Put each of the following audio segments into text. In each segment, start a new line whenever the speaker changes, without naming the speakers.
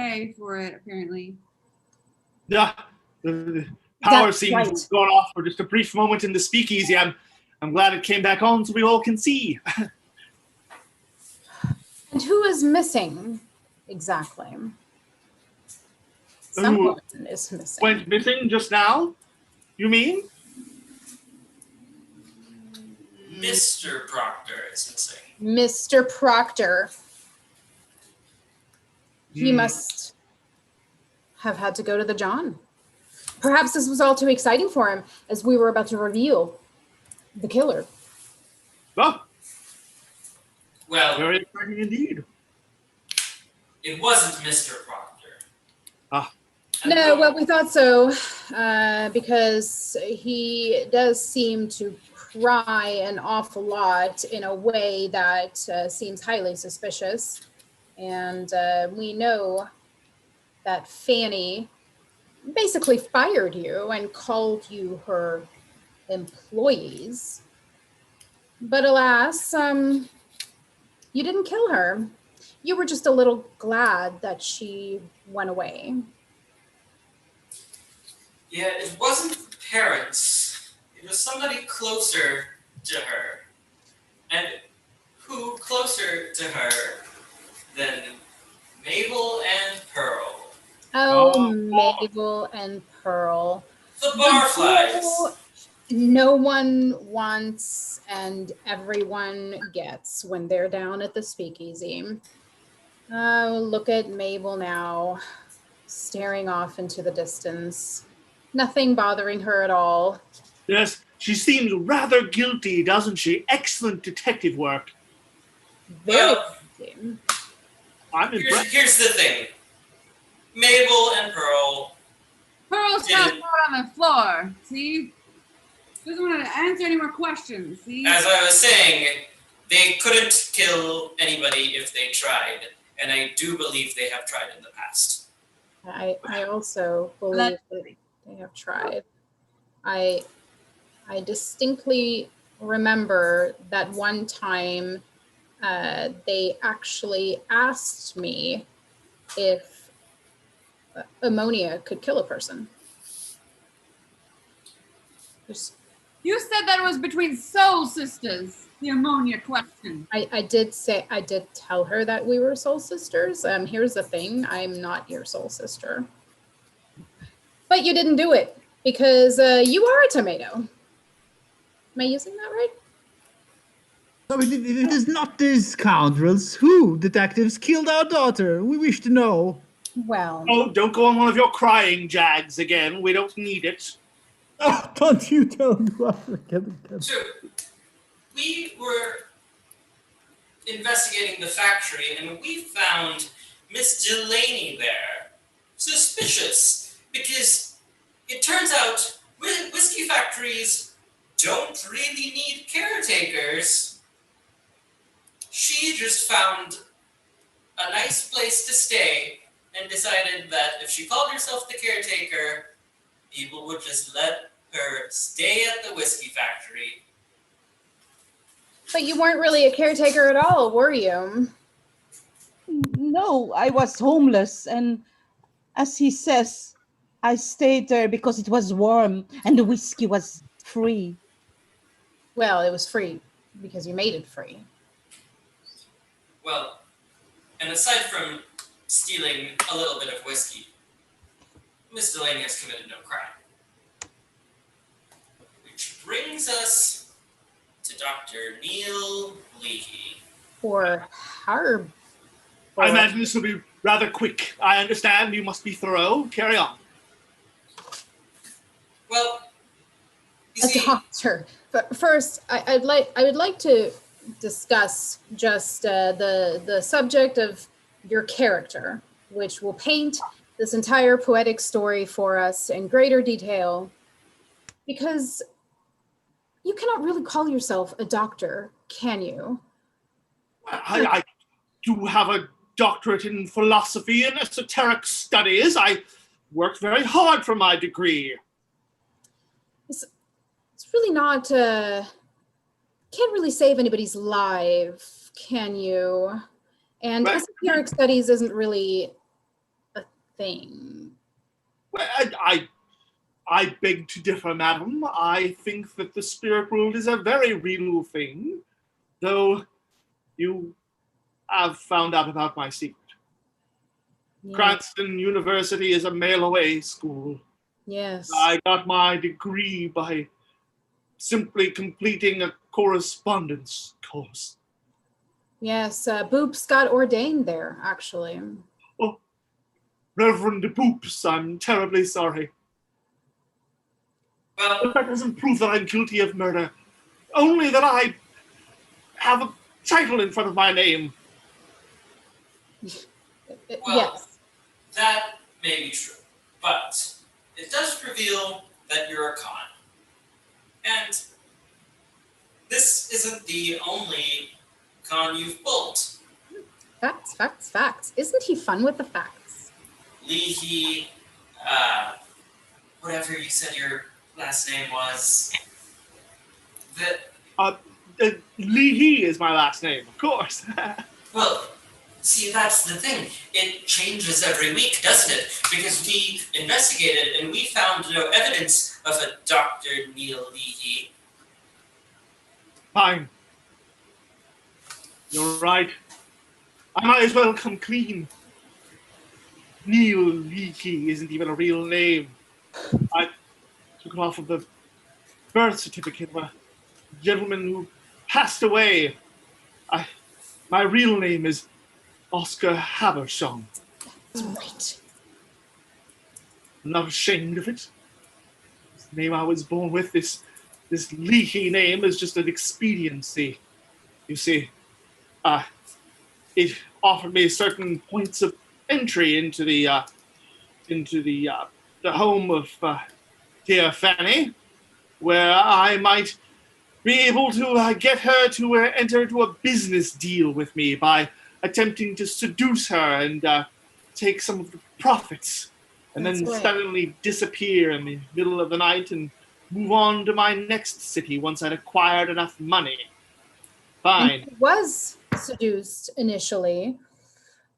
pay for it, apparently.
Yeah, the power seems to have gone off for just a brief moment in the speakeasy. I'm glad it came back on so we all can see.
And who is missing exactly? Someone is missing.
Went missing just now? You mean?
Mr. Proctor is missing.
Mr. Proctor. He must have had to go to the John. Perhaps this was all too exciting for him as we were about to reveal the killer.
Oh.
Well,
very exciting indeed.
It wasn't Mr. Proctor.
Ah.
No, well, we thought so, because he does seem to cry an awful lot in a way that seems highly suspicious. And we know that Fanny basically fired you and called you her employees. But alas, you didn't kill her. You were just a little glad that she went away.
Yeah, it wasn't the parents. It was somebody closer to her. And who closer to her than Mabel and Pearl?
Oh, Mabel and Pearl.
The barflies.
No one wants and everyone gets when they're down at the speakeasy. Oh, look at Mabel now, staring off into the distance. Nothing bothering her at all.
Yes, she seems rather guilty, doesn't she? Excellent detective work.
Very
well, here's the thing. Mabel and Pearl.
Pearl's passed out on the floor. See? She doesn't want to answer any more questions. See?
As I was saying, they couldn't kill anybody if they tried. And I do believe they have tried in the past.
I also believe that they have tried. I distinctly remember that one time they actually asked me if ammonia could kill a person.
You said that it was between soul sisters, the ammonia question.
I did tell her that we were soul sisters. Here's the thing, I'm not your soul sister. But you didn't do it because you are a tomato. Am I using that right?
No, it is not these scoundrels. Who, detectives, killed our daughter? We wish to know.
Well...
Oh, don't go on one of your crying jags again. We don't need it.
Oh, don't you tell me.
So, we were investigating the factory and we found Miss Delaney there. Suspicious, because it turns out whiskey factories don't really need caretakers. She just found a nice place to stay and decided that if she called herself the caretaker, people would just let her stay at the whiskey factory.
But you weren't really a caretaker at all, were you?
No, I was homeless, and as he says, I stayed there because it was warm and the whiskey was free.
Well, it was free because you made it free.
Well, and aside from stealing a little bit of whiskey, Miss Delaney has committed no crime. Which brings us to Dr. Neil Leahy.
Or Harb.
I imagine this will be rather quick. I understand you must be thorough. Carry on.
Well, you see,
doctor. But first, I would like to discuss just the subject of your character, which will paint this entire poetic story for us in greater detail, because you cannot really call yourself a doctor, can you?
I do have a doctorate in philosophy and esoteric studies. I worked very hard for my degree.
It's really not, can't really save anybody's life, can you? And esoteric studies isn't really a thing.
Well, I beg to differ, madam. I think that the spirit world is a very real thing, though you have found out about my secret.
Yeah.
Cranston University is a mail-away school.
Yes.
I got my degree by simply completing a correspondence course.
Yes, Boops got ordained there, actually.
Oh, Reverend Boops, I'm terribly sorry.
Well,
But that doesn't prove that I'm guilty of murder. Only that I have a title in front of my name.
Well,
Yes.
that may be true, but it does reveal that you're a con. And this isn't the only con you've pulled.
Facts, facts, facts. Isn't he fun with the facts?
Leahy, whatever you said your last name was.
Leahy is my last name, of course.
Well, see, that's the thing. It changes every week, doesn't it? Because we investigated and we found no evidence of a Dr. Neil Leahy.
Fine. You're right. I might as well come clean. Neil Leakey isn't even a real name. I took it off of the birth certificate of a gentleman who passed away. My real name is Oscar Habersham.
That's right.
I'm not ashamed of it. It's the name I was born with. This Leahy name is just an expediency. You see, it offered me certain points of entry into the home of dear Fanny, where I might be able to get her to enter into a business deal with me by attempting to seduce her and take some of the profits, and
That's
then
right.
suddenly disappear in the middle of the night and move on to my next city once I'd acquired enough money. Fine.
And he was seduced initially,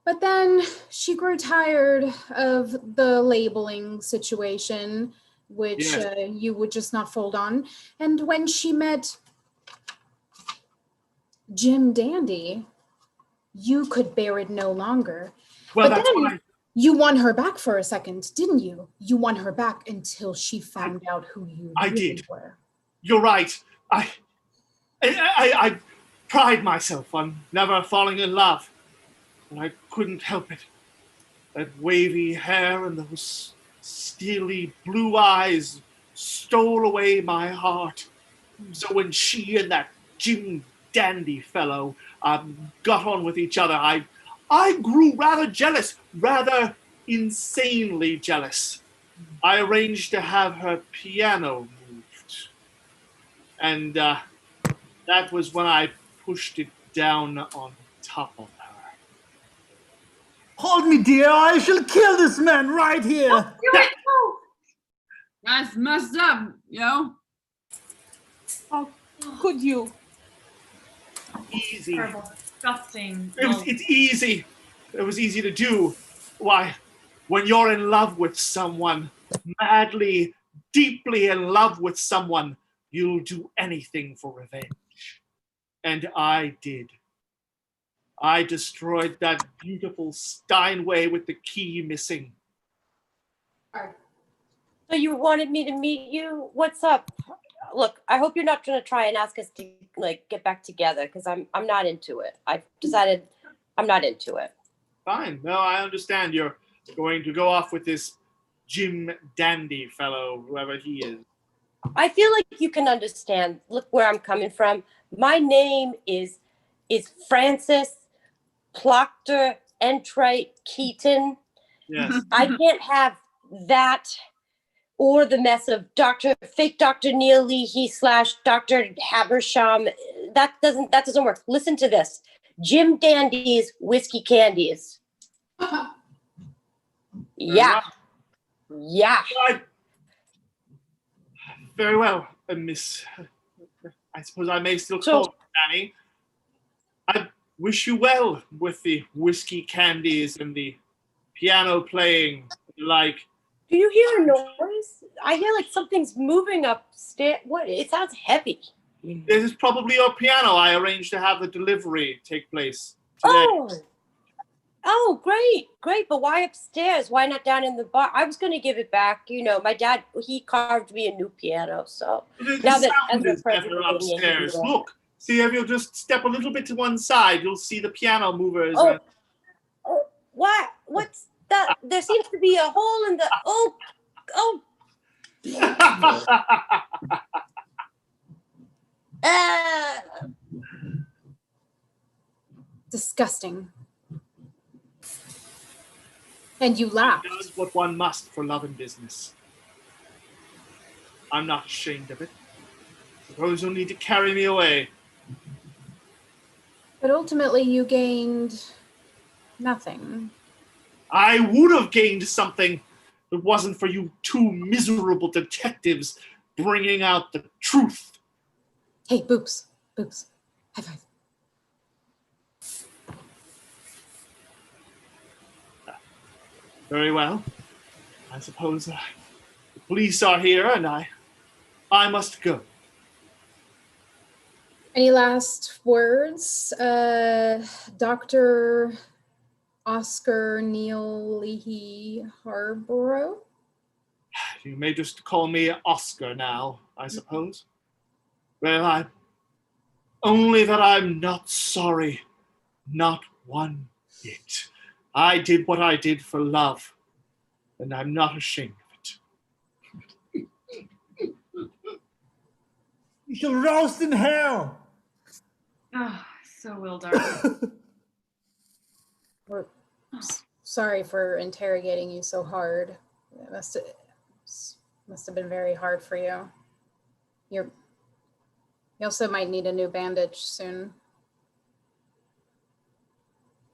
but then she grew tired of the labeling situation, which
Yes.
you would just not fold on. And when she met Jim Dandy, you could bear it no longer.
Well,
but
that's
then
why.
you won her back for a second, didn't you? You won her back until she found out who you
I
really
did.
were.
You're right. I pride myself on never falling in love, but I couldn't help it. That wavy hair and those steely blue eyes stole away my heart. So when she and that Jim Dandy fellow got on with each other, I grew rather jealous, rather insanely jealous. I arranged to have her piano moved. And that was when I pushed it down on top of her.
Hold me, dear. I shall kill this man right here.
Do it! Oh. That's messed up, yo.
How could you?
Easy.
Terrible, disgusting.
It's easy. It was easy to do. Why, when you're in love with someone, madly, deeply in love with someone, you'll do anything for revenge. And I did. I destroyed that beautiful Steinway with the key missing.
So you wanted me to meet you? What's up? Look, I hope you're not going to try and ask us to like get back together because I'm not into it. I've decided I'm not into it.
Fine. No, I understand you're going to go off with this Jim Dandy fellow, whoever he is.
I feel like you can understand. Look where I'm coming from. My name is Francis Proctor Entright Keaton.
Yes.
I can't have that or the mess of fake Dr. Neil Leahy / Dr. Habersham. That doesn't work. Listen to this. Jim Dandy's Whiskey Candies. Yeah. Yeah.
Very well, Miss. I suppose I may still call you Danny. I wish you well with the whiskey candies and the piano playing. Like,
Do you hear a noise? I hear like something's moving upstairs. What? It sounds heavy.
this is probably your piano. I arranged to have the delivery take place today.
Oh, great. But why upstairs? Why not down in the bar? I was going to give it back. You know, my dad, he carved me a new piano. So
The
now that
sound
Ezra
is better
Presley-
upstairs. Look, see if you'll just step a little bit to one side, you'll see the piano movers.
Oh, what? What's that? There seems to be a hole in the. Oh.
Disgusting. And you laughed.
One does what one must for love and business. I'm not ashamed of it. Suppose you'll need to carry me away.
But ultimately, you gained nothing.
I would have gained something if it wasn't for you two miserable detectives bringing out the truth.
Hey, Boops. High five.
Very well. I suppose the police are here and I must go.
Any last words, Dr. Oscar Neil Leahy Harborough?
You may just call me Oscar now, I suppose. Well, only that I'm not sorry. Not one bit. I did what I did for love, and I'm not ashamed of it.
You shall roast in hell.
Oh, so well done.
We're sorry for interrogating you so hard. It must have been very hard for you. You also might need a new bandage soon.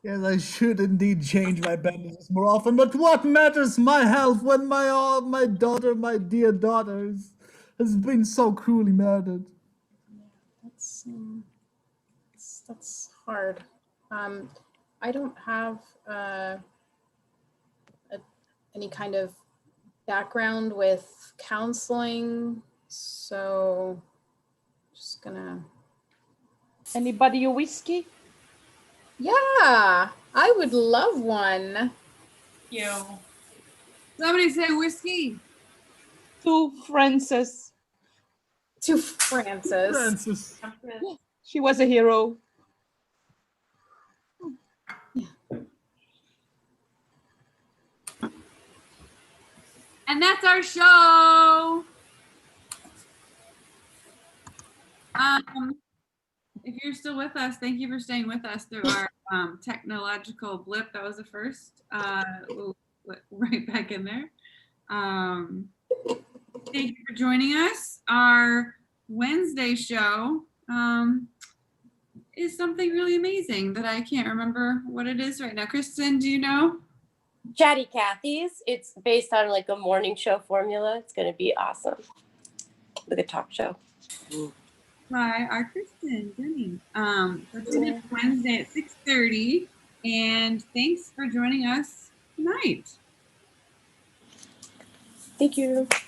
Yes, I should indeed change my bandages more often, but what matters my health when my daughter, my dear daughter, has been so cruelly murdered?
That's hard. I don't have any kind of background with counseling, so just gonna.
Anybody a whiskey?
Yeah, I would love one.
Yo. Somebody say whiskey.
To Frances.
To Frances.
Francis.
She was a hero.
And that's our show. If you're still with us, thank you for staying with us through our technological blip. That was the first. We'll put right back in there. Thank you for joining us. Our Wednesday show is something really amazing that I can't remember what it is right now. Kristen, do you know?
Chatty Cathy's. It's based on like a morning show formula. It's going to be awesome. Like a talk show.
By our Kristen Denning. So tune in Wednesday at 6:30. And thanks for joining us tonight.
Thank you.